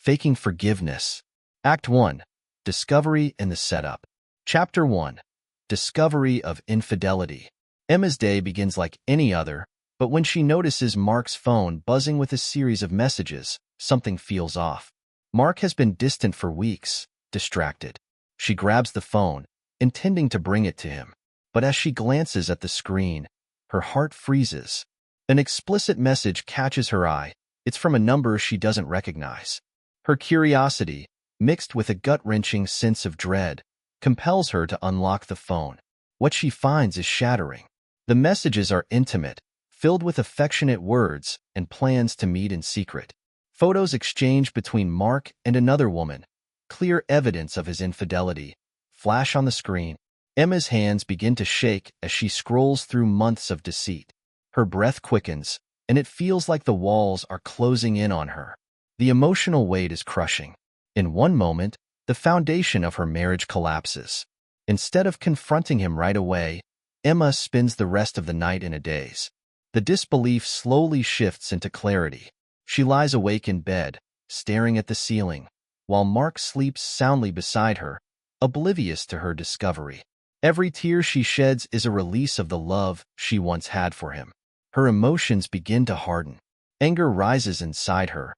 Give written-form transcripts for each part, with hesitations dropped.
Faking Forgiveness. Act 1. Discovery and the Setup. Chapter 1. Discovery of Infidelity. Emma's day begins like any other, but when she notices Mark's phone buzzing with a series of messages, something feels off. Mark has been distant for weeks, distracted. She grabs the phone, intending to bring it to him. But as she glances at the screen, her heart freezes. An explicit message catches her eye. It's from a number she doesn't recognize. Her curiosity, mixed with a gut-wrenching sense of dread, compels her to unlock the phone. What she finds is shattering. The messages are intimate, filled with affectionate words and plans to meet in secret. Photos exchanged between Mark and another woman, clear evidence of his infidelity, flash on the screen. Emma's hands begin to shake as she scrolls through months of deceit. Her breath quickens, and it feels like the walls are closing in on her. The emotional weight is crushing. In one moment, the foundation of her marriage collapses. Instead of confronting him right away, Emma spends the rest of the night in a daze. The disbelief slowly shifts into clarity. She lies awake in bed, staring at the ceiling, while Mark sleeps soundly beside her, oblivious to her discovery. Every tear she sheds is a release of the love she once had for him. Her emotions begin to harden. Anger rises inside her.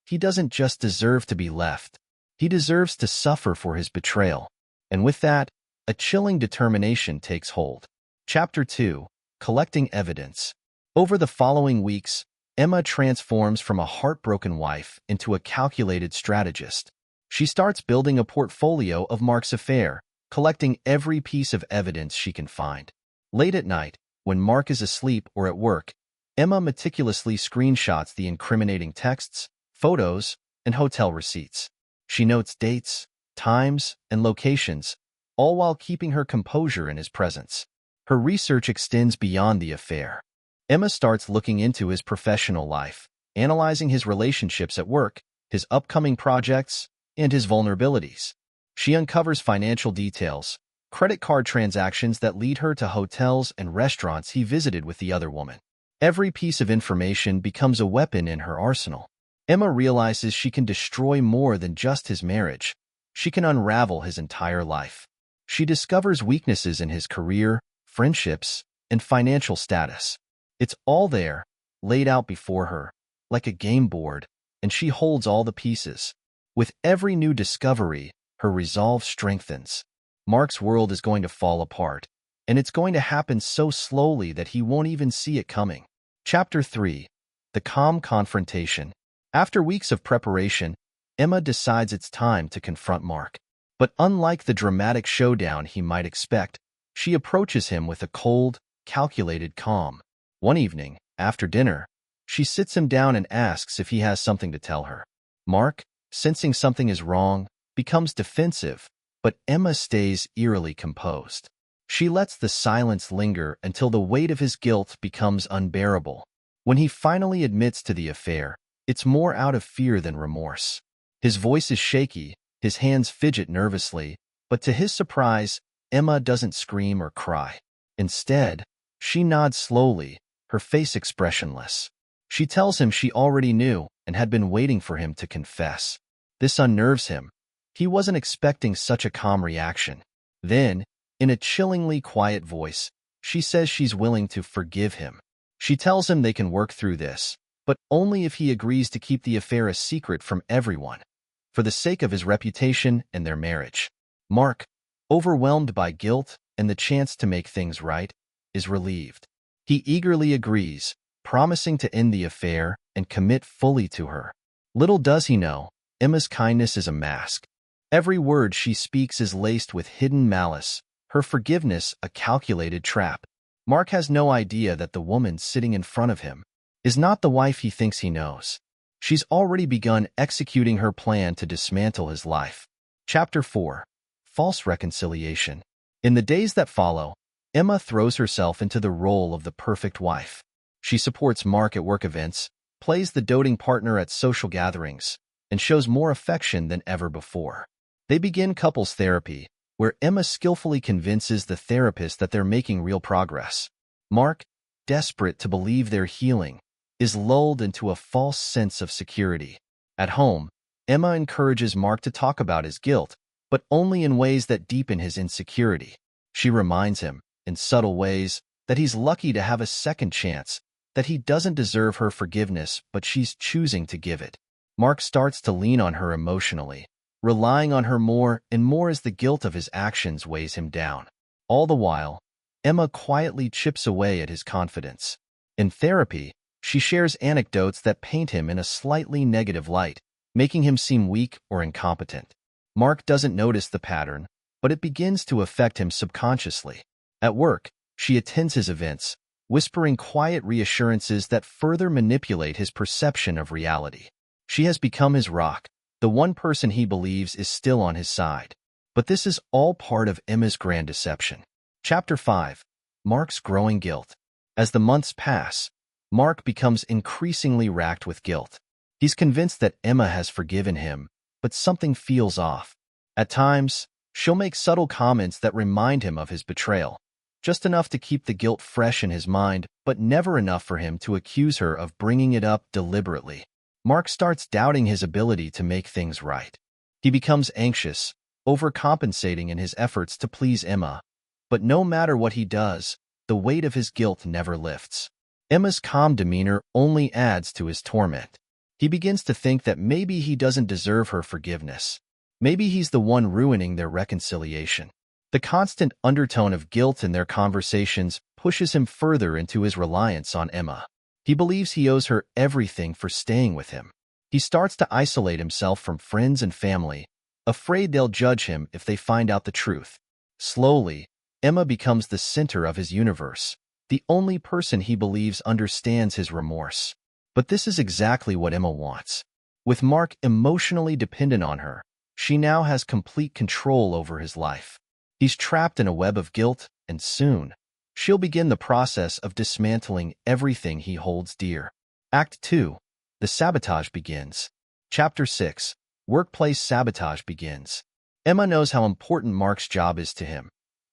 He doesn't just deserve to be left. He deserves to suffer for his betrayal. And with that, a chilling determination takes hold. Chapter 2. Collecting Evidence. Over the following weeks, Emma transforms from a heartbroken wife into a calculated strategist. She starts building a portfolio of Mark's affair, collecting every piece of evidence she can find. Late at night, when Mark is asleep or at work, Emma meticulously screenshots the incriminating texts, photos, and hotel receipts. She notes dates, times, and locations, all while keeping her composure in his presence. Her research extends beyond the affair. Emma starts looking into his professional life, analyzing his relationships at work, his upcoming projects, and his vulnerabilities. She uncovers financial details, credit card transactions that lead her to hotels and restaurants he visited with the other woman. Every piece of information becomes a weapon in her arsenal. Emma realizes she can destroy more than just his marriage. She can unravel his entire life. She discovers weaknesses in his career, friendships, and financial status. It's all there, laid out before her, like a game board, and she holds all the pieces. With every new discovery, her resolve strengthens. Mark's world is going to fall apart, and it's going to happen so slowly that he won't even see it coming. Chapter 3. The Calm Confrontation. After weeks of preparation, Emma decides it's time to confront Mark. But unlike the dramatic showdown he might expect, she approaches him with a cold, calculated calm. One evening, after dinner, she sits him down and asks if he has something to tell her. Mark, sensing something is wrong, becomes defensive, but Emma stays eerily composed. She lets the silence linger until the weight of his guilt becomes unbearable. When he finally admits to the affair, it's more out of fear than remorse. His voice is shaky, his hands fidget nervously, but to his surprise, Emma doesn't scream or cry. Instead, she nods slowly, her face expressionless. She tells him she already knew and had been waiting for him to confess. This unnerves him. He wasn't expecting such a calm reaction. Then, in a chillingly quiet voice, she says she's willing to forgive him. She tells him they can work through this, but only if he agrees to keep the affair a secret from everyone, for the sake of his reputation and their marriage. Mark, overwhelmed by guilt and the chance to make things right, is relieved. He eagerly agrees, promising to end the affair and commit fully to her. Little does he know, Emma's kindness is a mask. Every word she speaks is laced with hidden malice, her forgiveness a calculated trap. Mark has no idea that the woman sitting in front of him is not the wife he thinks he knows. She's already begun executing her plan to dismantle his life. Chapter 4. False Reconciliation. In the days that follow, Emma throws herself into the role of the perfect wife. She supports Mark at work events, plays the doting partner at social gatherings, and shows more affection than ever before. They begin couples therapy, where Emma skillfully convinces the therapist that they're making real progress. Mark, desperate to believe they're healing, is lulled into a false sense of security. At home, Emma encourages Mark to talk about his guilt, but only in ways that deepen his insecurity. She reminds him, in subtle ways, that he's lucky to have a second chance, that he doesn't deserve her forgiveness, but she's choosing to give it. Mark starts to lean on her emotionally, relying on her more and more as the guilt of his actions weighs him down. All the while, Emma quietly chips away at his confidence. In therapy, she shares anecdotes that paint him in a slightly negative light, making him seem weak or incompetent. Mark doesn't notice the pattern, but it begins to affect him subconsciously. At work, she attends his events, whispering quiet reassurances that further manipulate his perception of reality. She has become his rock, the one person he believes is still on his side. But this is all part of Emma's grand deception. Chapter 5. Mark's growing guilt. As the months pass, Mark becomes increasingly racked with guilt. He's convinced that Emma has forgiven him, but something feels off. At times, she'll make subtle comments that remind him of his betrayal, just enough to keep the guilt fresh in his mind, but never enough for him to accuse her of bringing it up deliberately. Mark starts doubting his ability to make things right. He becomes anxious, overcompensating in his efforts to please Emma. But no matter what he does, the weight of his guilt never lifts. Emma's calm demeanor only adds to his torment. He begins to think that maybe he doesn't deserve her forgiveness. Maybe he's the one ruining their reconciliation. The constant undertone of guilt in their conversations pushes him further into his reliance on Emma. He believes he owes her everything for staying with him. He starts to isolate himself from friends and family, afraid they'll judge him if they find out the truth. Slowly, Emma becomes the center of his universe, the only person he believes understands his remorse. But this is exactly what Emma wants. With Mark emotionally dependent on her, she now has complete control over his life. He's trapped in a web of guilt, and soon, she'll begin the process of dismantling everything he holds dear. Act 2. The sabotage begins. Chapter 6. Workplace sabotage begins. Emma knows how important Mark's job is to him.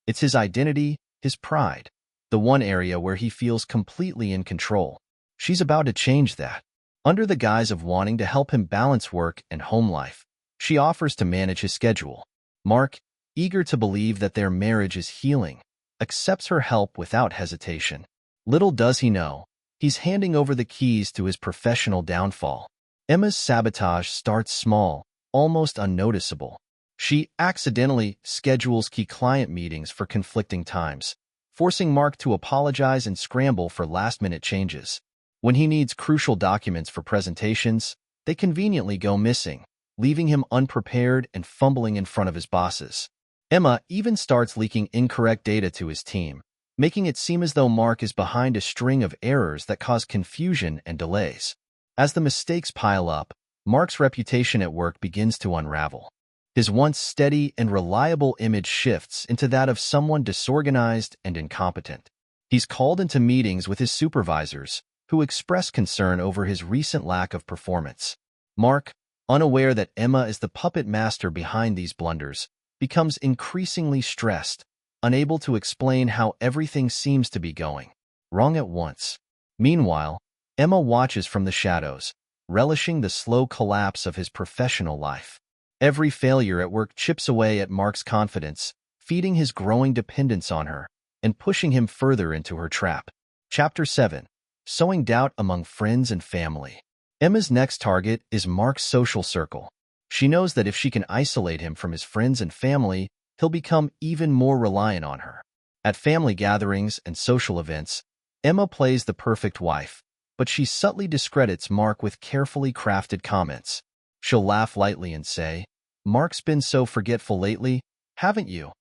It's his identity, his pride, the one area where he feels completely in control. She's about to change that. Under the guise of wanting to help him balance work and home life, she offers to manage his schedule. Mark, eager to believe that their marriage is healing, accepts her help without hesitation. Little does he know, he's handing over the keys to his professional downfall. Emma's sabotage starts small, almost unnoticeable. She accidentally schedules key client meetings for conflicting times, forcing Mark to apologize and scramble for last-minute changes. When he needs crucial documents for presentations, they conveniently go missing, leaving him unprepared and fumbling in front of his bosses. Emma even starts leaking incorrect data to his team, making it seem as though Mark is behind a string of errors that cause confusion and delays. As the mistakes pile up, Mark's reputation at work begins to unravel. His once steady and reliable image shifts into that of someone disorganized and incompetent. He's called into meetings with his supervisors, who express concern over his recent lack of performance. Mark, unaware that Emma is the puppet master behind these blunders, becomes increasingly stressed, unable to explain how everything seems to be going wrong at once. Meanwhile, Emma watches from the shadows, relishing the slow collapse of his professional life. Every failure at work chips away at Mark's confidence, feeding his growing dependence on her and pushing him further into her trap. Chapter 7. Sowing doubt among friends and family. Emma's next target is Mark's social circle. She knows that if she can isolate him from his friends and family, he'll become even more reliant on her. At family gatherings and social events, Emma plays the perfect wife, but she subtly discredits Mark with carefully crafted comments. She'll laugh lightly and say, "Mark's been so forgetful lately, haven't you?"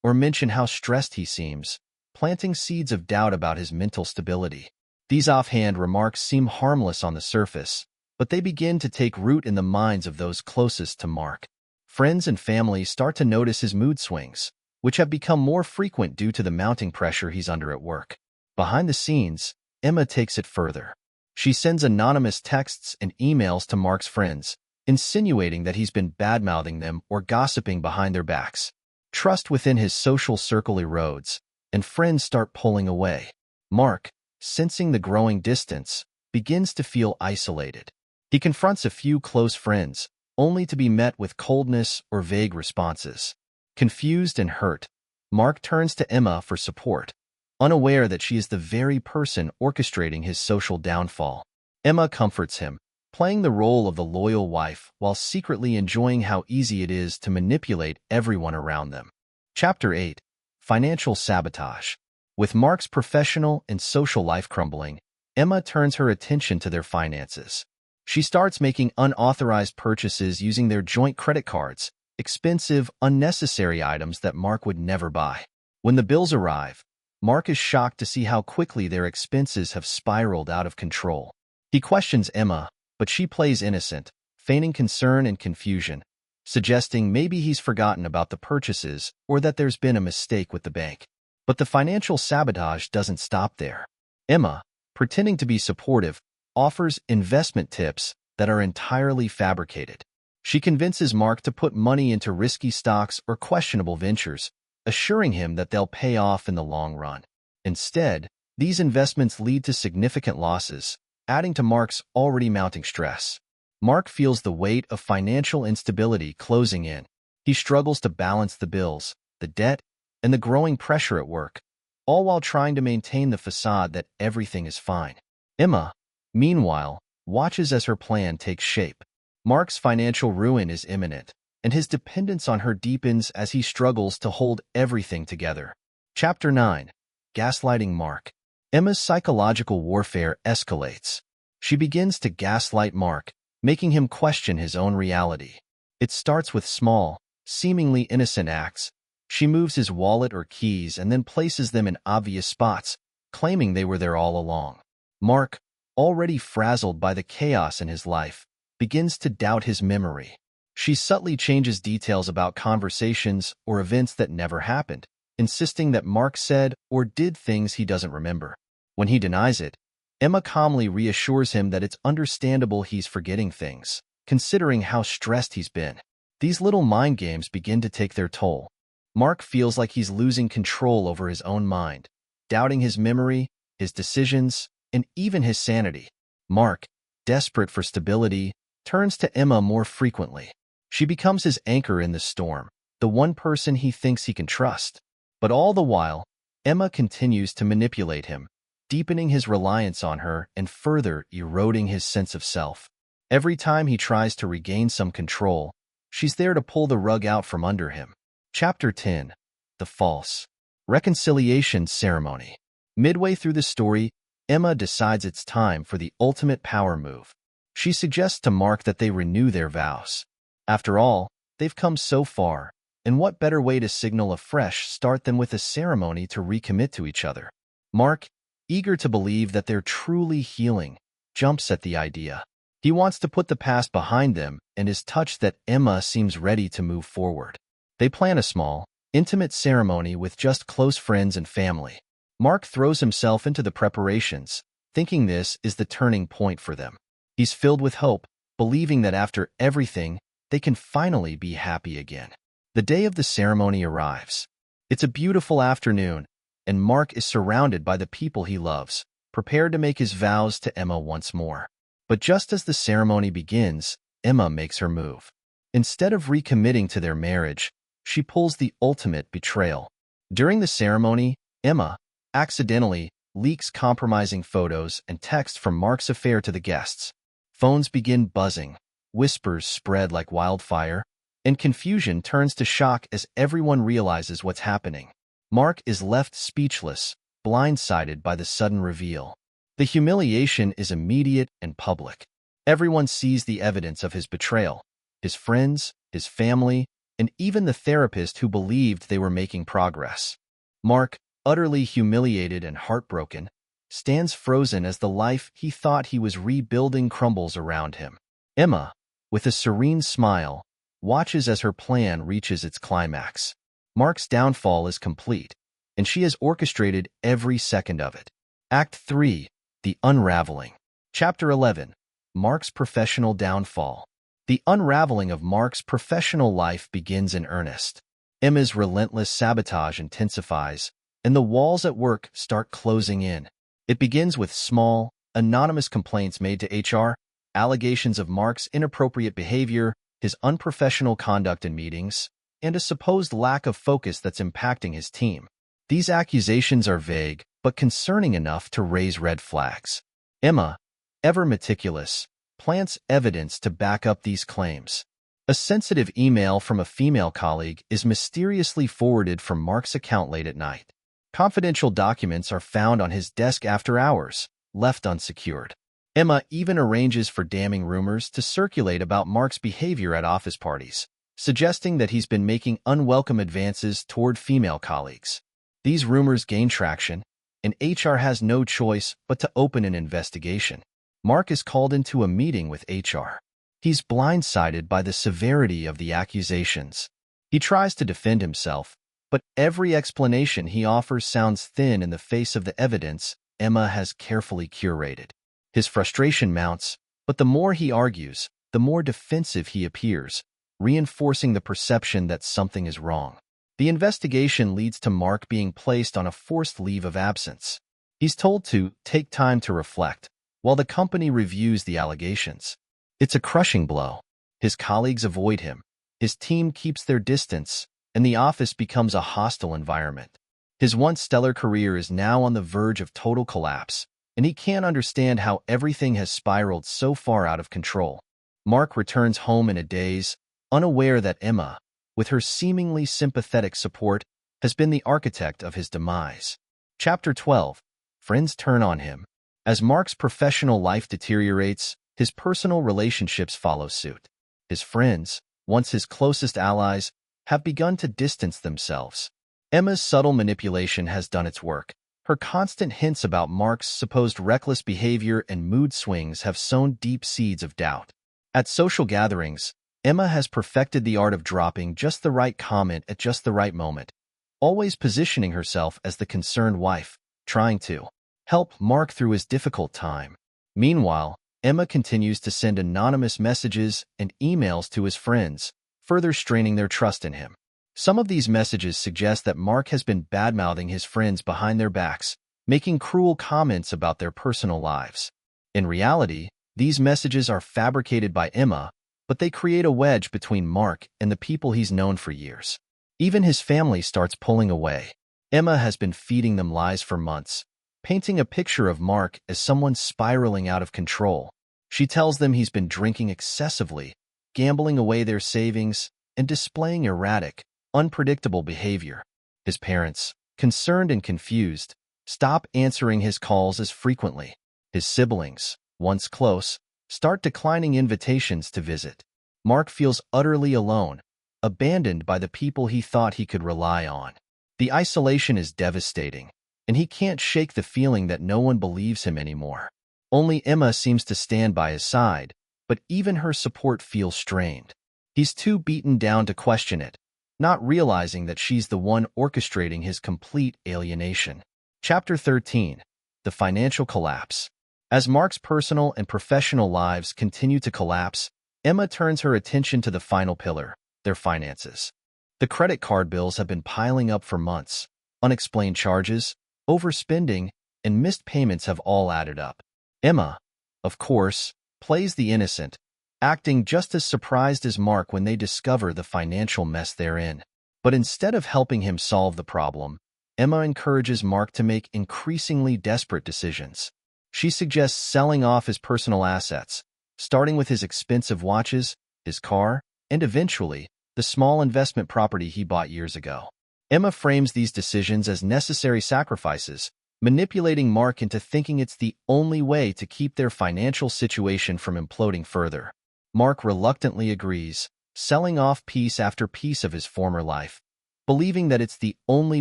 Or mention how stressed he seems, planting seeds of doubt about his mental stability. These offhand remarks seem harmless on the surface, but they begin to take root in the minds of those closest to Mark. Friends and family start to notice his mood swings, which have become more frequent due to the mounting pressure he's under at work. Behind the scenes, Emma takes it further. She sends anonymous texts and emails to Mark's friends, insinuating that he's been bad-mouthing them or gossiping behind their backs. Trust within his social circle erodes, and friends start pulling away. Mark, sensing the growing distance, begins to feel isolated. He confronts a few close friends, only to be met with coldness or vague responses. Confused and hurt, Mark turns to Emma for support, unaware that she is the very person orchestrating his social downfall. Emma comforts him, playing the role of the loyal wife while secretly enjoying how easy it is to manipulate everyone around them. Chapter 8. Financial Sabotage. With Mark's professional and social life crumbling, Emma turns her attention to their finances. She starts making unauthorized purchases using their joint credit cards, expensive, unnecessary items that Mark would never buy. When the bills arrive, Mark is shocked to see how quickly their expenses have spiraled out of control. He questions Emma, but she plays innocent, feigning concern and confusion, suggesting maybe he's forgotten about the purchases or that there's been a mistake with the bank. But the financial sabotage doesn't stop there. Emma, pretending to be supportive, offers investment tips that are entirely fabricated. She convinces Mark to put money into risky stocks or questionable ventures, assuring him that they'll pay off in the long run. Instead, these investments lead to significant losses, adding to Mark's already mounting stress. Mark feels the weight of financial instability closing in. He struggles to balance the bills, the debt, and the growing pressure at work, all while trying to maintain the facade that everything is fine. Emma, meanwhile, watches as her plan takes shape. Mark's financial ruin is imminent, and his dependence on her deepens as he struggles to hold everything together. Chapter 9. Gaslighting Mark. Emma's psychological warfare escalates. She begins to gaslight Mark, making him question his own reality. It starts with small, seemingly innocent acts. She moves his wallet or keys and then places them in obvious spots, claiming they were there all along. Mark, already frazzled by the chaos in his life, begins to doubt his memory. She subtly changes details about conversations or events that never happened, insisting that Mark said or did things he doesn't remember. When he denies it, Emma calmly reassures him that it's understandable he's forgetting things, considering how stressed he's been. These little mind games begin to take their toll. Mark feels like he's losing control over his own mind, doubting his memory, his decisions, and even his sanity. Mark, desperate for stability, turns to Emma more frequently. She becomes his anchor in the storm, the one person he thinks he can trust. But all the while, Emma continues to manipulate him, deepening his reliance on her and further eroding his sense of self. Every time he tries to regain some control, she's there to pull the rug out from under him. Chapter 10. The False Reconciliation Ceremony. Midway through the story, Emma decides it's time for the ultimate power move. She suggests to Mark that they renew their vows. After all, they've come so far, and what better way to signal a fresh start than with a ceremony to recommit to each other? Mark, eager to believe that they're truly healing, jumps at the idea. He wants to put the past behind them and is touched that Emma seems ready to move forward. They plan a small, intimate ceremony with just close friends and family. Mark throws himself into the preparations, thinking this is the turning point for them. He's filled with hope, believing that after everything, they can finally be happy again. The day of the ceremony arrives. It's a beautiful afternoon, and Mark is surrounded by the people he loves, prepared to make his vows to Emma once more. But just as the ceremony begins, Emma makes her move. Instead of recommitting to their marriage, she pulls the ultimate betrayal. During the ceremony, Emma accidentally leaks compromising photos and texts from Mark's affair to the guests. Phones begin buzzing, whispers spread like wildfire, and confusion turns to shock as everyone realizes what's happening. Mark is left speechless, blindsided by the sudden reveal. The humiliation is immediate and public. Everyone sees the evidence of his betrayal: his friends, his family, and even the therapist who believed they were making progress. Mark, utterly humiliated and heartbroken, stands frozen as the life he thought he was rebuilding crumbles around him. Emma, with a serene smile, watches as her plan reaches its climax. Mark's downfall is complete, and she has orchestrated every second of it. Act 3. The Unraveling. Chapter 11. Mark's Professional Downfall. The unraveling of Mark's professional life begins in earnest. Emma's relentless sabotage intensifies, and the walls at work start closing in. It begins with small, anonymous complaints made to HR, allegations of Mark's inappropriate behavior, his unprofessional conduct in meetings, and a supposed lack of focus that's impacting his team. These accusations are vague, but concerning enough to raise red flags. Emma, ever meticulous, plants evidence to back up these claims. A sensitive email from a female colleague is mysteriously forwarded from Mark's account late at night. Confidential documents are found on his desk after hours, left unsecured. Emma even arranges for damning rumors to circulate about Mark's behavior at office parties, suggesting that he's been making unwelcome advances toward female colleagues. These rumors gain traction, and HR has no choice but to open an investigation. Mark is called into a meeting with HR. He's blindsided by the severity of the accusations. He tries to defend himself, but every explanation he offers sounds thin in the face of the evidence Emma has carefully curated. His frustration mounts, but the more he argues, the more defensive he appears, reinforcing the perception that something is wrong. The investigation leads to Mark being placed on a forced leave of absence. He's told to take time to reflect, while the company reviews the allegations. It's a crushing blow. His colleagues avoid him, his team keeps their distance, and the office becomes a hostile environment. His once stellar career is now on the verge of total collapse, and he can't understand how everything has spiraled so far out of control. Mark returns home in a daze, unaware that Emma, with her seemingly sympathetic support, has been the architect of his demise. Chapter 12. Friends turn on him. As Mark's professional life deteriorates, his personal relationships follow suit. His friends, once his closest allies, have begun to distance themselves. Emma's subtle manipulation has done its work. Her constant hints about Mark's supposed reckless behavior and mood swings have sown deep seeds of doubt. At social gatherings, Emma has perfected the art of dropping just the right comment at just the right moment, always positioning herself as the concerned wife, trying to help Mark through his difficult time. Meanwhile, Emma continues to send anonymous messages and emails to his friends, further straining their trust in him. Some of these messages suggest that Mark has been badmouthing his friends behind their backs, making cruel comments about their personal lives. In reality, these messages are fabricated by Emma, but they create a wedge between Mark and the people he's known for years. Even his family starts pulling away. Emma has been feeding them lies for months, painting a picture of Mark as someone spiraling out of control. She tells them he's been drinking excessively, gambling away their savings, and displaying erratic, unpredictable behavior. His parents, concerned and confused, stop answering his calls as frequently. His siblings, once close, start declining invitations to visit. Mark feels utterly alone, abandoned by the people he thought he could rely on. The isolation is devastating, and he can't shake the feeling that no one believes him anymore. Only Emma seems to stand by his side, but even her support feels strained. He's too beaten down to question it, not realizing that she's the one orchestrating his complete alienation. Chapter 13. The Financial Collapse. As Mark's personal and professional lives continue to collapse, Emma turns her attention to the final pillar, their finances. The credit card bills have been piling up for months. Unexplained charges, overspending, and missed payments have all added up. Emma, of course, plays the innocent, acting just as surprised as Mark when they discover the financial mess they're in. But instead of helping him solve the problem, Emma encourages Mark to make increasingly desperate decisions. She suggests selling off his personal assets, starting with his expensive watches, his car, and eventually, the small investment property he bought years ago. Emma frames these decisions as necessary sacrifices, manipulating Mark into thinking it's the only way to keep their financial situation from imploding further. Mark reluctantly agrees, selling off piece after piece of his former life, believing that it's the only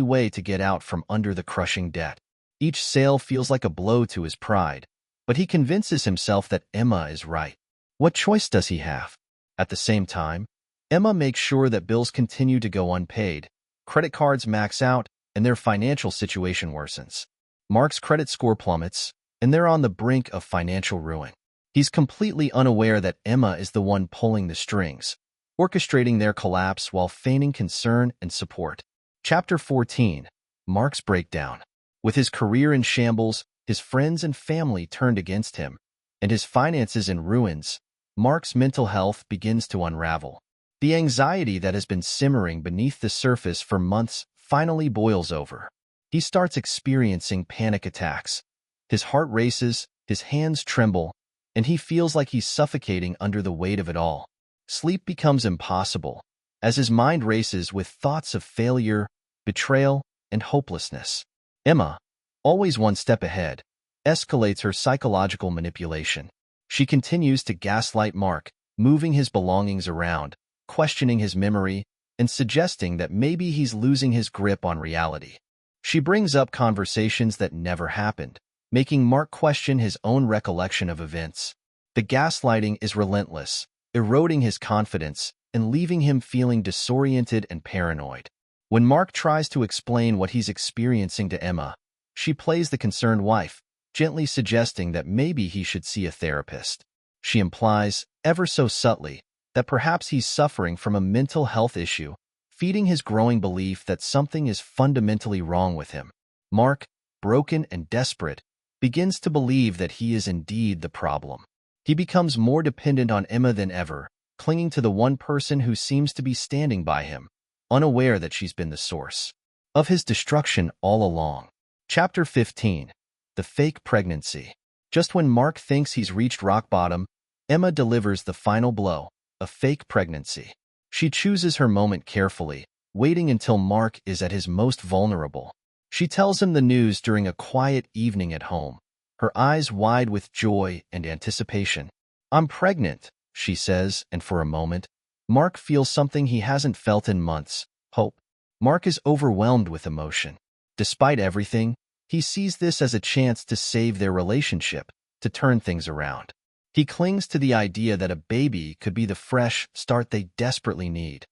way to get out from under the crushing debt. Each sale feels like a blow to his pride, but he convinces himself that Emma is right. What choice does he have? At the same time, Emma makes sure that bills continue to go unpaid, credit cards max out, and their financial situation worsens. Mark's credit score plummets, and they're on the brink of financial ruin. He's completely unaware that Emma is the one pulling the strings, orchestrating their collapse while feigning concern and support. Chapter 14. Mark's Breakdown. With his career in shambles, his friends and family turned against him, and his finances in ruins, Mark's mental health begins to unravel. The anxiety that has been simmering beneath the surface for months finally boils over. He starts experiencing panic attacks. His heart races, his hands tremble, and he feels like he's suffocating under the weight of it all. Sleep becomes impossible, as his mind races with thoughts of failure, betrayal, and hopelessness. Emma, always one step ahead, escalates her psychological manipulation. She continues to gaslight Mark, moving his belongings around, questioning his memory, and suggesting that maybe he's losing his grip on reality. She brings up conversations that never happened, making Mark question his own recollection of events. The gaslighting is relentless, eroding his confidence and leaving him feeling disoriented and paranoid. When Mark tries to explain what he's experiencing to Emma, she plays the concerned wife, gently suggesting that maybe he should see a therapist. She implies, ever so subtly, that perhaps he's suffering from a mental health issue, feeding his growing belief that something is fundamentally wrong with him. Mark, broken and desperate, begins to believe that he is indeed the problem. He becomes more dependent on Emma than ever, clinging to the one person who seems to be standing by him, unaware that she's been the source of his destruction all along. Chapter 15. The Fake Pregnancy. Just when Mark thinks he's reached rock bottom, Emma delivers the final blow, a fake pregnancy. She chooses her moment carefully, waiting until Mark is at his most vulnerable. She tells him the news during a quiet evening at home, her eyes wide with joy and anticipation. "I'm pregnant," she says, and for a moment, Mark feels something he hasn't felt in months, hope. Mark is overwhelmed with emotion. Despite everything, he sees this as a chance to save their relationship, to turn things around. He clings to the idea that a baby could be the fresh start they desperately need,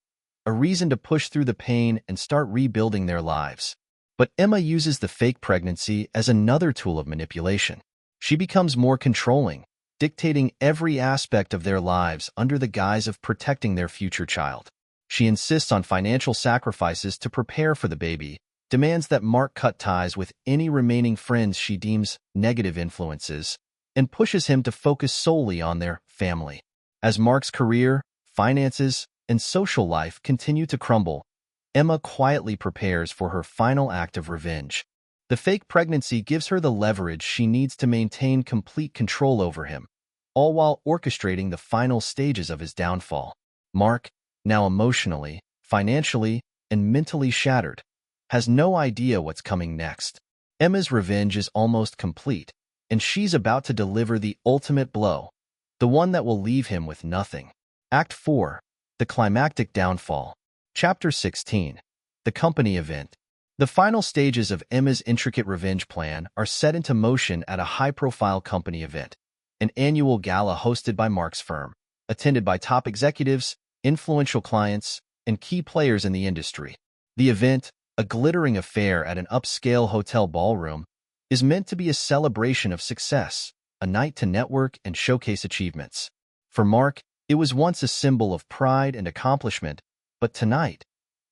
a reason to push through the pain and start rebuilding their lives. But Emma uses the fake pregnancy as another tool of manipulation. She becomes more controlling, dictating every aspect of their lives under the guise of protecting their future child. She insists on financial sacrifices to prepare for the baby, demands that Mark cut ties with any remaining friends she deems negative influences, and pushes him to focus solely on their family. As Mark's career, finances, and social life continue to crumble, Emma quietly prepares for her final act of revenge. The fake pregnancy gives her the leverage she needs to maintain complete control over him, all while orchestrating the final stages of his downfall. Mark, now emotionally, financially, and mentally shattered, has no idea what's coming next. Emma's revenge is almost complete, and she's about to deliver the ultimate blow, the one that will leave him with nothing. Act 4. The Climactic Downfall. Chapter 16. The Company Event. The final stages of Emma's intricate revenge plan are set into motion at a high-profile company event, an annual gala hosted by Mark's firm, attended by top executives, influential clients, and key players in the industry. The event, a glittering affair at an upscale hotel ballroom, is meant to be a celebration of success, a night to network and showcase achievements. For Mark, it was once a symbol of pride and accomplishment, but tonight,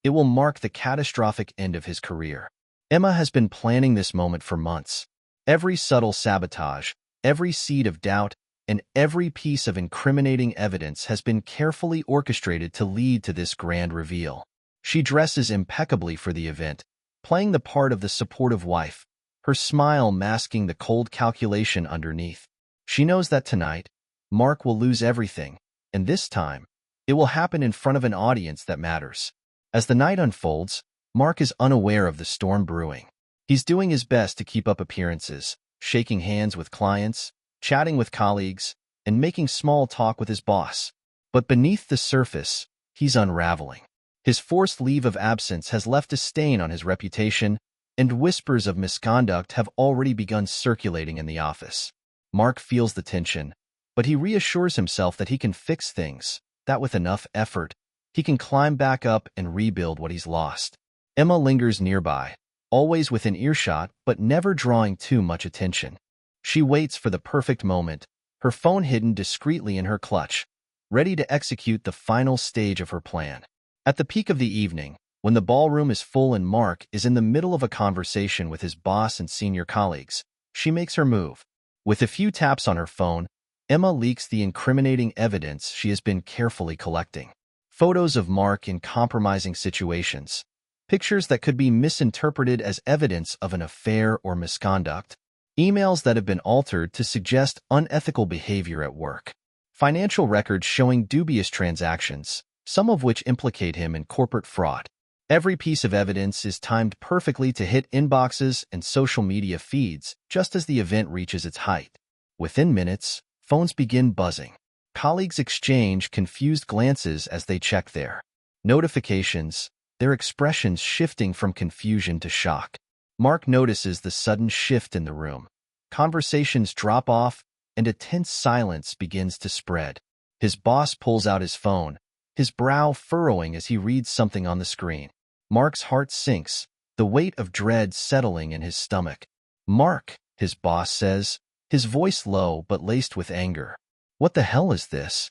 it will mark the catastrophic end of his career. Emma has been planning this moment for months. Every subtle sabotage, every seed of doubt, and every piece of incriminating evidence has been carefully orchestrated to lead to this grand reveal. She dresses impeccably for the event, playing the part of the supportive wife, her smile masking the cold calculation underneath. She knows that tonight, Mark will lose everything, and this time, it will happen in front of an audience that matters. As the night unfolds, Mark is unaware of the storm brewing. He's doing his best to keep up appearances, shaking hands with clients, chatting with colleagues, and making small talk with his boss. But beneath the surface, he's unraveling. His forced leave of absence has left a stain on his reputation, and whispers of misconduct have already begun circulating in the office. Mark feels the tension, but he reassures himself that he can fix things, that with enough effort, he can climb back up and rebuild what he's lost. Emma lingers nearby, always within earshot but never drawing too much attention. She waits for the perfect moment, her phone hidden discreetly in her clutch, ready to execute the final stage of her plan. At the peak of the evening, when the ballroom is full and Mark is in the middle of a conversation with his boss and senior colleagues, she makes her move. With a few taps on her phone, Emma leaks the incriminating evidence she has been carefully collecting. Photos of Mark in compromising situations, pictures that could be misinterpreted as evidence of an affair or misconduct, emails that have been altered to suggest unethical behavior at work, financial records showing dubious transactions, some of which implicate him in corporate fraud. Every piece of evidence is timed perfectly to hit inboxes and social media feeds just as the event reaches its height. Within minutes, phones begin buzzing. Colleagues exchange confused glances as they check their notifications, their expressions shifting from confusion to shock. Mark notices the sudden shift in the room. Conversations drop off, and a tense silence begins to spread. His boss pulls out his phone, his brow furrowing as he reads something on the screen. Mark's heart sinks, the weight of dread settling in his stomach. "Mark," his boss says, his voice low but laced with anger. "What the hell is this?"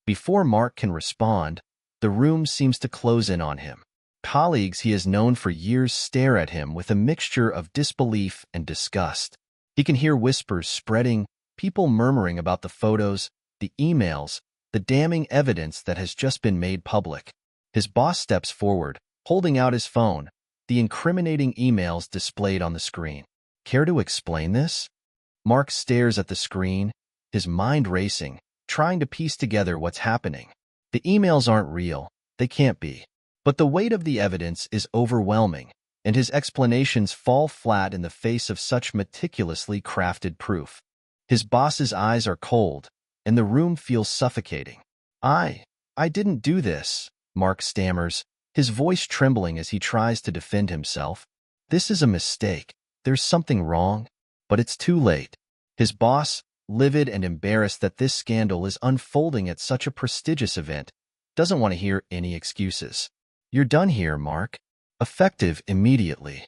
Before Mark can respond, the room seems to close in on him. Colleagues he has known for years stare at him with a mixture of disbelief and disgust. He can hear whispers spreading, people murmuring about the photos, the emails, the damning evidence that has just been made public. His boss steps forward, holding out his phone, the incriminating emails displayed on the screen. "Care to explain this?" Mark stares at the screen, his mind racing, trying to piece together what's happening. The emails aren't real, they can't be. But the weight of the evidence is overwhelming, and his explanations fall flat in the face of such meticulously crafted proof. His boss's eyes are cold, and the room feels suffocating. I didn't do this," Mark stammers, his voice trembling as he tries to defend himself. "This is a mistake. There's something wrong." But it's too late. His boss, livid and embarrassed that this scandal is unfolding at such a prestigious event, doesn't want to hear any excuses. "You're done here, Mark. Effective immediately."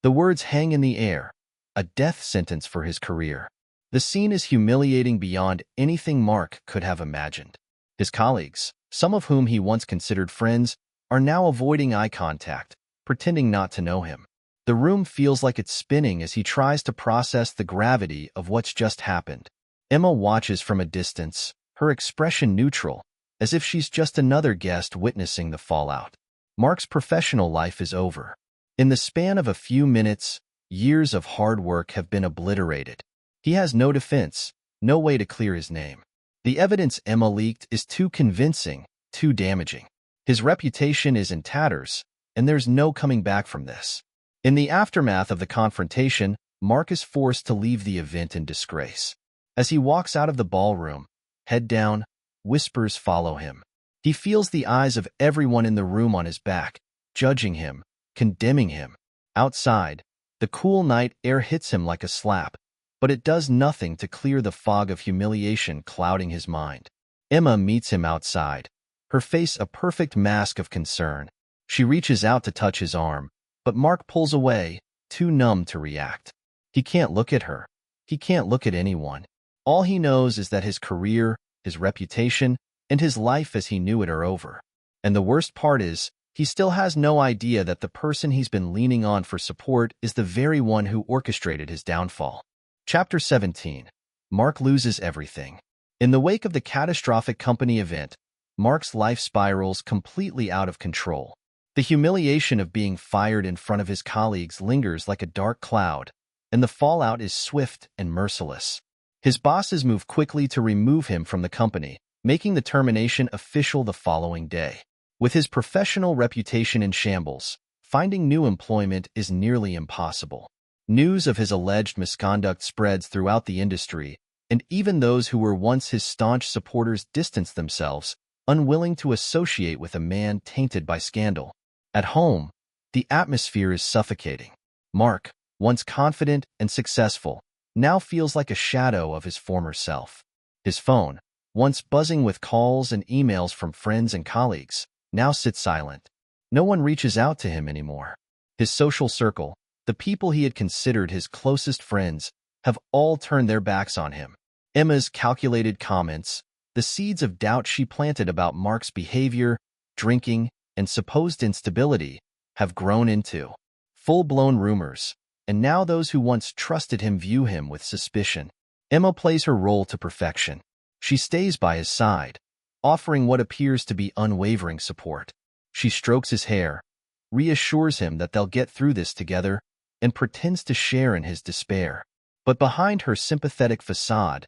The words hang in the air, a death sentence for his career. The scene is humiliating beyond anything Mark could have imagined. His colleagues, some of whom he once considered friends, are now avoiding eye contact, pretending not to know him. The room feels like it's spinning as he tries to process the gravity of what's just happened. Emma watches from a distance, her expression neutral, as if she's just another guest witnessing the fallout. Mark's professional life is over. In the span of a few minutes, years of hard work have been obliterated. He has no defense, no way to clear his name. The evidence Emma leaked is too convincing, too damaging. His reputation is in tatters, and there's no coming back from this. In the aftermath of the confrontation, Mark is forced to leave the event in disgrace. As he walks out of the ballroom, head down, whispers follow him. He feels the eyes of everyone in the room on his back, judging him, condemning him. Outside, the cool night air hits him like a slap, but it does nothing to clear the fog of humiliation clouding his mind. Emma meets him outside, her face a perfect mask of concern. She reaches out to touch his arm, but Mark pulls away, too numb to react. He can't look at her. He can't look at anyone. All he knows is that his career, his reputation, and his life as he knew it are over. And the worst part is, he still has no idea that the person he's been leaning on for support is the very one who orchestrated his downfall. Chapter 17. Mark loses everything. In the wake of the catastrophic company event, Mark's life spirals completely out of control. The humiliation of being fired in front of his colleagues lingers like a dark cloud, and the fallout is swift and merciless. His bosses move quickly to remove him from the company, making the termination official the following day. With his professional reputation in shambles, finding new employment is nearly impossible. News of his alleged misconduct spreads throughout the industry, and even those who were once his staunch supporters distance themselves, unwilling to associate with a man tainted by scandal. At home, the atmosphere is suffocating. Mark, once confident and successful, now feels like a shadow of his former self. His phone, once buzzing with calls and emails from friends and colleagues, now sits silent. No one reaches out to him anymore. His social circle, the people he had considered his closest friends, have all turned their backs on him. Emma's calculated comments, the seeds of doubt she planted about Mark's behavior, drinking, and supposed instability, have grown into full-blown rumors, and now those who once trusted him view him with suspicion. Emma plays her role to perfection. She stays by his side, offering what appears to be unwavering support. She strokes his hair, reassures him that they'll get through this together, and pretends to share in his despair. But behind her sympathetic facade,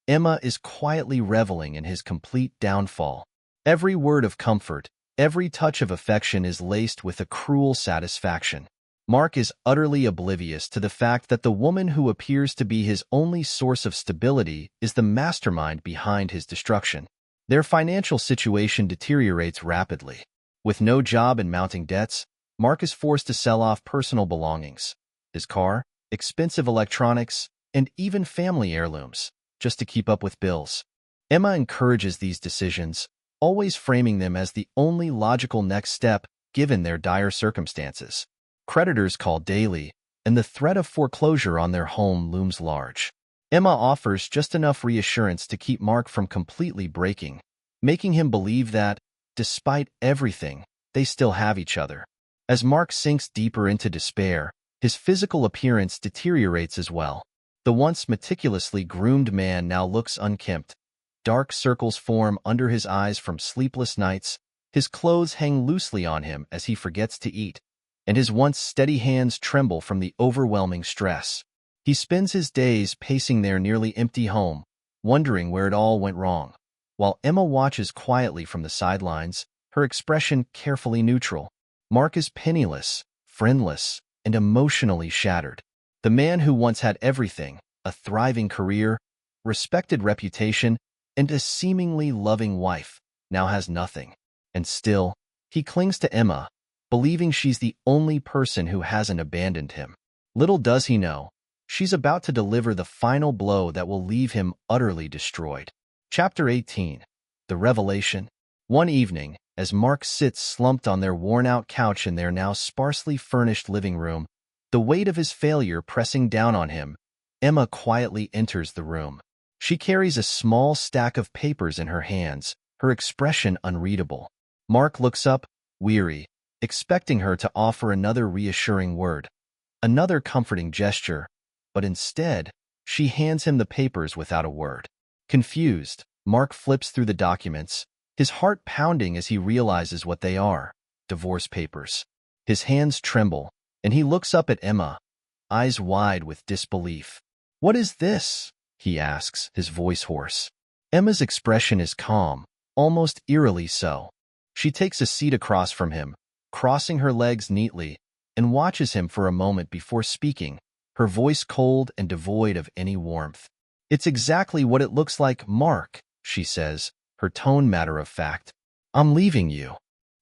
Emma is quietly reveling in his complete downfall. Every word of comfort, every touch of affection is laced with a cruel satisfaction. Mark is utterly oblivious to the fact that the woman who appears to be his only source of stability is the mastermind behind his destruction. Their financial situation deteriorates rapidly. With no job and mounting debts, Mark is forced to sell off personal belongings, his car, expensive electronics, and even family heirlooms, just to keep up with bills. Emma encourages these decisions, always framing them as the only logical next step given their dire circumstances. Creditors call daily, and the threat of foreclosure on their home looms large. Emma offers just enough reassurance to keep Mark from completely breaking, making him believe that, despite everything, they still have each other. As Mark sinks deeper into despair, his physical appearance deteriorates as well. The once meticulously groomed man now looks unkempt. Dark circles form under his eyes from sleepless nights, his clothes hang loosely on him as he forgets to eat, and his once steady hands tremble from the overwhelming stress. He spends his days pacing their nearly empty home, wondering where it all went wrong. While Emma watches quietly from the sidelines, her expression carefully neutral. Mark is penniless, friendless, and emotionally shattered. The man who once had everything, a thriving career, respected reputation, and a seemingly loving wife, now has nothing. And still, he clings to Emma, believing she's the only person who hasn't abandoned him. Little does he know, she's about to deliver the final blow that will leave him utterly destroyed. Chapter 18. The Revelation. One evening, as Mark sits slumped on their worn-out couch in their now sparsely furnished living room, the weight of his failure pressing down on him, Emma quietly enters the room. She carries a small stack of papers in her hands, her expression unreadable. Mark looks up, weary, expecting her to offer another reassuring word, another comforting gesture, but instead, she hands him the papers without a word. Confused, Mark flips through the documents, his heart pounding as he realizes what they are: divorce papers. His hands tremble, and he looks up at Emma, eyes wide with disbelief. "What is this?" he asks, his voice hoarse. Emma's expression is calm, almost eerily so. She takes a seat across from him, crossing her legs neatly, and watches him for a moment before speaking, her voice cold and devoid of any warmth. "It's exactly what it looks like, Mark," she says, her tone matter-of-fact. "I'm leaving you."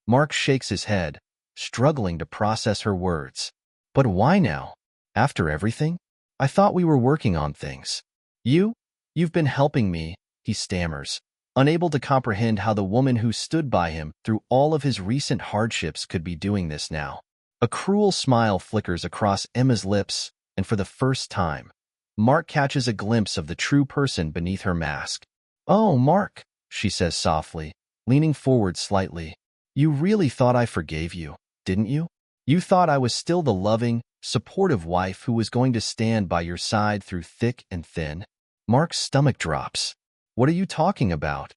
Mark shakes his head, struggling to process her words. "But why now? After everything? I thought we were working on things." You've been helping me," he stammers, unable to comprehend how the woman who stood by him through all of his recent hardships could be doing this now. A cruel smile flickers across Emma's lips, and for the first time, Mark catches a glimpse of the true person beneath her mask. "Oh, Mark," she says softly, leaning forward slightly. "You really thought I forgave you, didn't you? You thought I was still the loving, supportive wife who was going to stand by your side through thick and thin?" Mark's stomach drops. "What are you talking about?"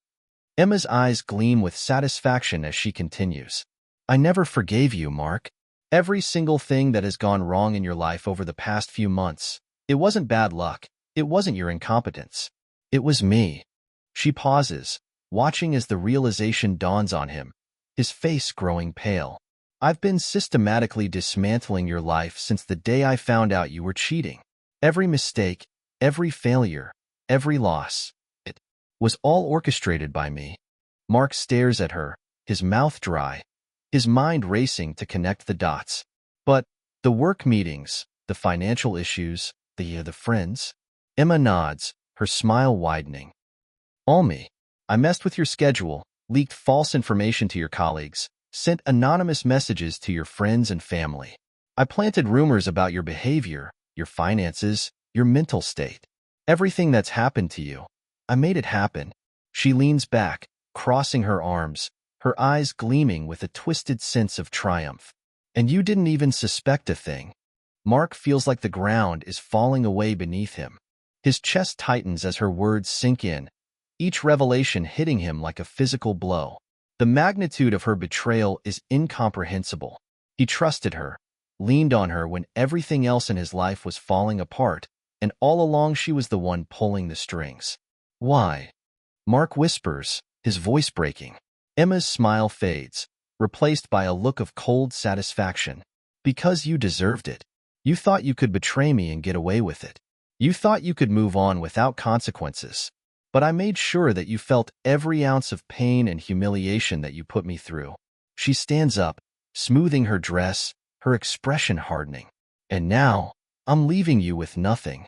Emma's eyes gleam with satisfaction as she continues. "I never forgave you, Mark. Every single thing that has gone wrong in your life over the past few months, it wasn't bad luck, it wasn't your incompetence. It was me." She pauses, watching as the realization dawns on him, his face growing pale. "I've been systematically dismantling your life since the day I found out you were cheating. Every mistake, every failure, every loss, it was all orchestrated by me." Mark stares at her, his mouth dry, his mind racing to connect the dots. "But the work meetings, the financial issues, the friends?" Emma nods, her smile widening. "All me. I messed with your schedule, leaked false information to your colleagues, sent anonymous messages to your friends and family. I planted rumors about your behavior, your finances, your mental state. Everything that's happened to you, I made it happen." She leans back, crossing her arms, her eyes gleaming with a twisted sense of triumph. "And you didn't even suspect a thing." Mark feels like the ground is falling away beneath him. His chest tightens as her words sink in, each revelation hitting him like a physical blow. The magnitude of her betrayal is incomprehensible. He trusted her, leaned on her when everything else in his life was falling apart, and all along she was the one pulling the strings. Why? Mark whispers, his voice breaking. Emma's smile fades, replaced by a look of cold satisfaction. Because you deserved it. You thought you could betray me and get away with it. You thought you could move on without consequences. But I made sure that you felt every ounce of pain and humiliation that you put me through. She stands up, smoothing her dress, her expression hardening. And now, I'm leaving you with nothing.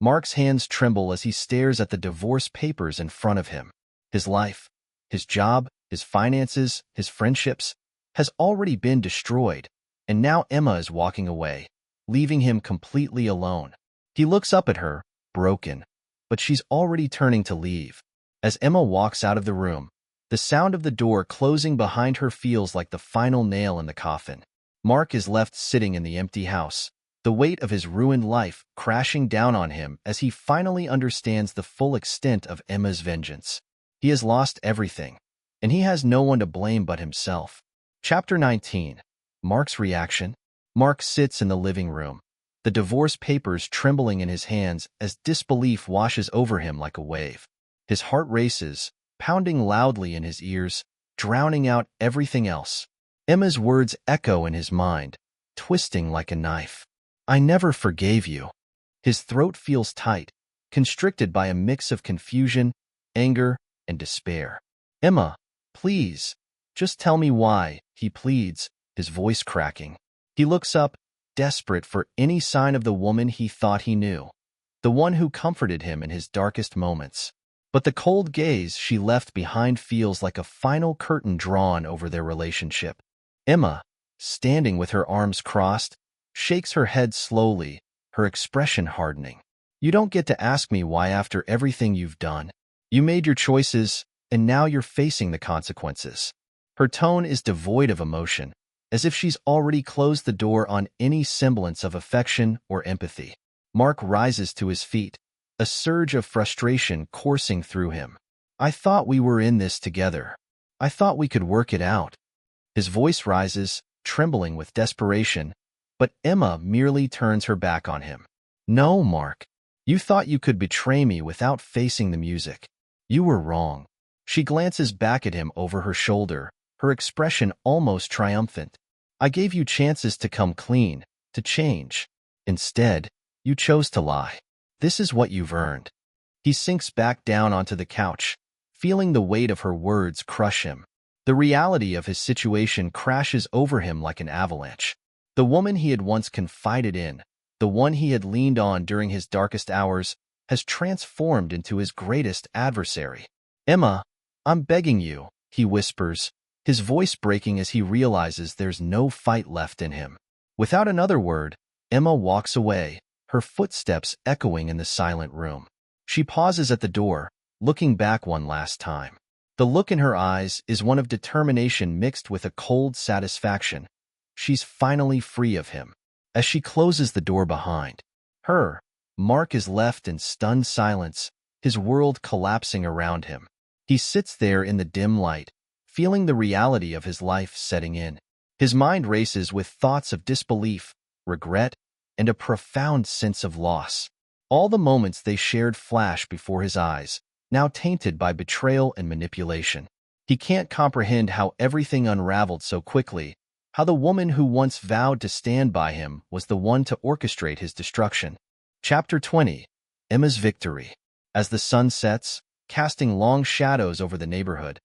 Mark's hands tremble as he stares at the divorce papers in front of him. His life, his job, his finances, his friendships, has already been destroyed, and now Emma is walking away, leaving him completely alone. He looks up at her, broken, but she's already turning to leave. As Emma walks out of the room, the sound of the door closing behind her feels like the final nail in the coffin. Mark is left sitting in the empty house, the weight of his ruined life crashing down on him as he finally understands the full extent of Emma's vengeance. He has lost everything, and he has no one to blame but himself. Chapter 19. Mark's reaction. Mark sits in the living room, the divorce papers trembling in his hands as disbelief washes over him like a wave. His heart races, pounding loudly in his ears, drowning out everything else. Emma's words echo in his mind, twisting like a knife. I never forgave you. His throat feels tight, constricted by a mix of confusion, anger, and despair. Emma, please, just tell me why, he pleads, his voice cracking. He looks up, desperate for any sign of the woman he thought he knew, the one who comforted him in his darkest moments. But the cold gaze she left behind feels like a final curtain drawn over their relationship. Emma, standing with her arms crossed, shakes her head slowly, her expression hardening. You don't get to ask me why after everything you've done. You made your choices, and now you're facing the consequences. Her tone is devoid of emotion, as if she's already closed the door on any semblance of affection or empathy. Mark rises to his feet, a surge of frustration coursing through him. I thought we were in this together. I thought we could work it out. His voice rises, trembling with desperation, but Emma merely turns her back on him. No, Mark. You thought you could betray me without facing the music. You were wrong. She glances back at him over her shoulder, her expression almost triumphant. I gave you chances to come clean, to change. Instead, you chose to lie. This is what you've earned. He sinks back down onto the couch, feeling the weight of her words crush him. The reality of his situation crashes over him like an avalanche. The woman he had once confided in, the one he had leaned on during his darkest hours, has transformed into his greatest adversary. Emma, I'm begging you, he whispers, his voice breaking as he realizes there's no fight left in him. Without another word, Emma walks away, her footsteps echoing in the silent room. She pauses at the door, looking back one last time. The look in her eyes is one of determination mixed with a cold satisfaction. She's finally free of him. As she closes the door behind her, Mark is left in stunned silence, his world collapsing around him. He sits there in the dim light, feeling the reality of his life setting in. His mind races with thoughts of disbelief, regret, and a profound sense of loss. All the moments they shared flash before his eyes, now tainted by betrayal and manipulation. He can't comprehend how everything unraveled so quickly, how the woman who once vowed to stand by him was the one to orchestrate his destruction. Chapter 20. Emma's Victory. As the sun sets, casting long shadows over the neighborhood,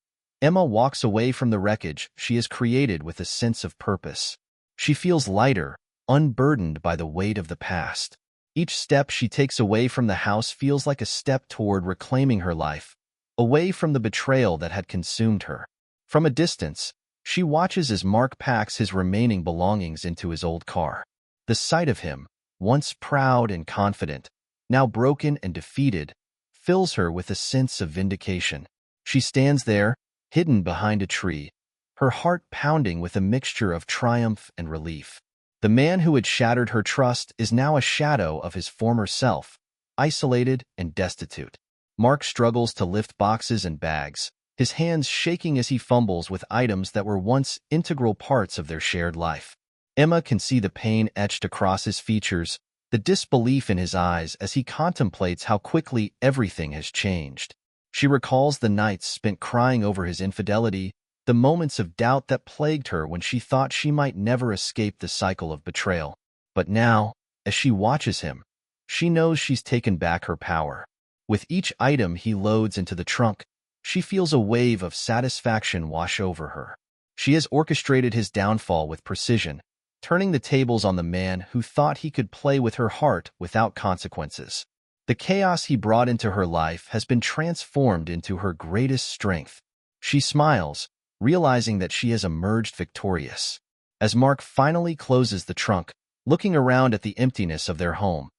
Emma walks away from the wreckage she has created with a sense of purpose. She feels lighter, unburdened by the weight of the past. Each step she takes away from the house feels like a step toward reclaiming her life, away from the betrayal that had consumed her. From a distance, she watches as Mark packs his remaining belongings into his old car. The sight of him, once proud and confident, now broken and defeated, fills her with a sense of vindication. She stands there, hidden behind a tree, her heart pounding with a mixture of triumph and relief. The man who had shattered her trust is now a shadow of his former self, isolated and destitute. Mark struggles to lift boxes and bags, his hands shaking as he fumbles with items that were once integral parts of their shared life. Emma can see the pain etched across his features, the disbelief in his eyes as he contemplates how quickly everything has changed. She recalls the nights spent crying over his infidelity, the moments of doubt that plagued her when she thought she might never escape the cycle of betrayal. But now, as she watches him, she knows she's taken back her power. With each item he loads into the trunk, she feels a wave of satisfaction wash over her. She has orchestrated his downfall with precision, turning the tables on the man who thought he could play with her heart without consequences. The chaos he brought into her life has been transformed into her greatest strength. She smiles, realizing that she has emerged victorious. As Mark finally closes the trunk, looking around at the emptiness of their home,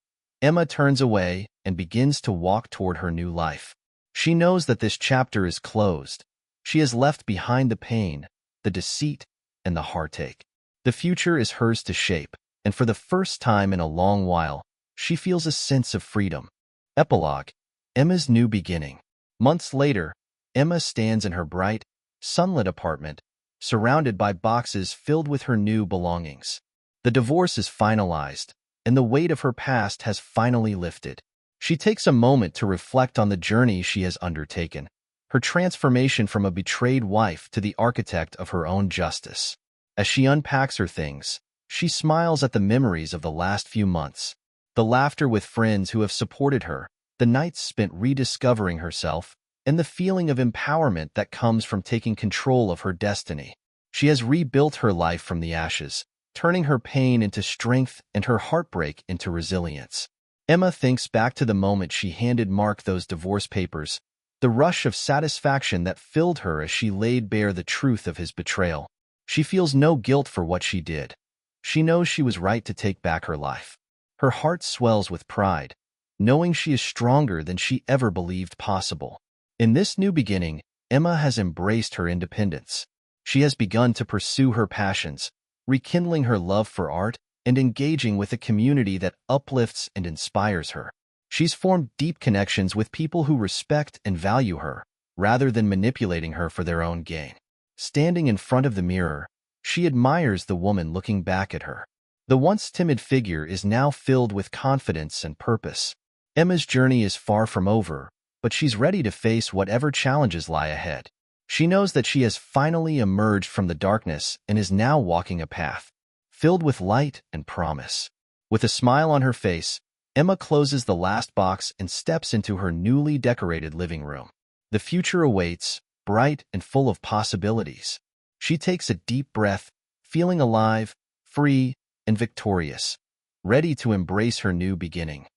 Emma turns away and begins to walk toward her new life. She knows that this chapter is closed. She has left behind the pain, the deceit, and the heartache. The future is hers to shape, and for the first time in a long while, she feels a sense of freedom. Epilogue: Emma's new beginning. Months later, Emma stands in her bright, sunlit apartment, surrounded by boxes filled with her new belongings. The divorce is finalized, and the weight of her past has finally lifted. She takes a moment to reflect on the journey she has undertaken, her transformation from a betrayed wife to the architect of her own justice. As she unpacks her things, she smiles at the memories of the last few months, the laughter with friends who have supported her, the nights spent rediscovering herself, and the feeling of empowerment that comes from taking control of her destiny. She has rebuilt her life from the ashes, turning her pain into strength and her heartbreak into resilience. Emma thinks back to the moment she handed Mark those divorce papers, the rush of satisfaction that filled her as she laid bare the truth of his betrayal. She feels no guilt for what she did. She knows she was right to take back her life. Her heart swells with pride, knowing she is stronger than she ever believed possible. In this new beginning, Emma has embraced her independence. She has begun to pursue her passions, rekindling her love for art and engaging with a community that uplifts and inspires her. She's formed deep connections with people who respect and value her, rather than manipulating her for their own gain. Standing in front of the mirror, she admires the woman looking back at her. The once timid figure is now filled with confidence and purpose. Emma's journey is far from over, but she's ready to face whatever challenges lie ahead. She knows that she has finally emerged from the darkness and is now walking a path filled with light and promise. With a smile on her face, Emma closes the last box and steps into her newly decorated living room. The future awaits, bright and full of possibilities. She takes a deep breath, feeling alive, free, and victorious, ready to embrace her new beginning.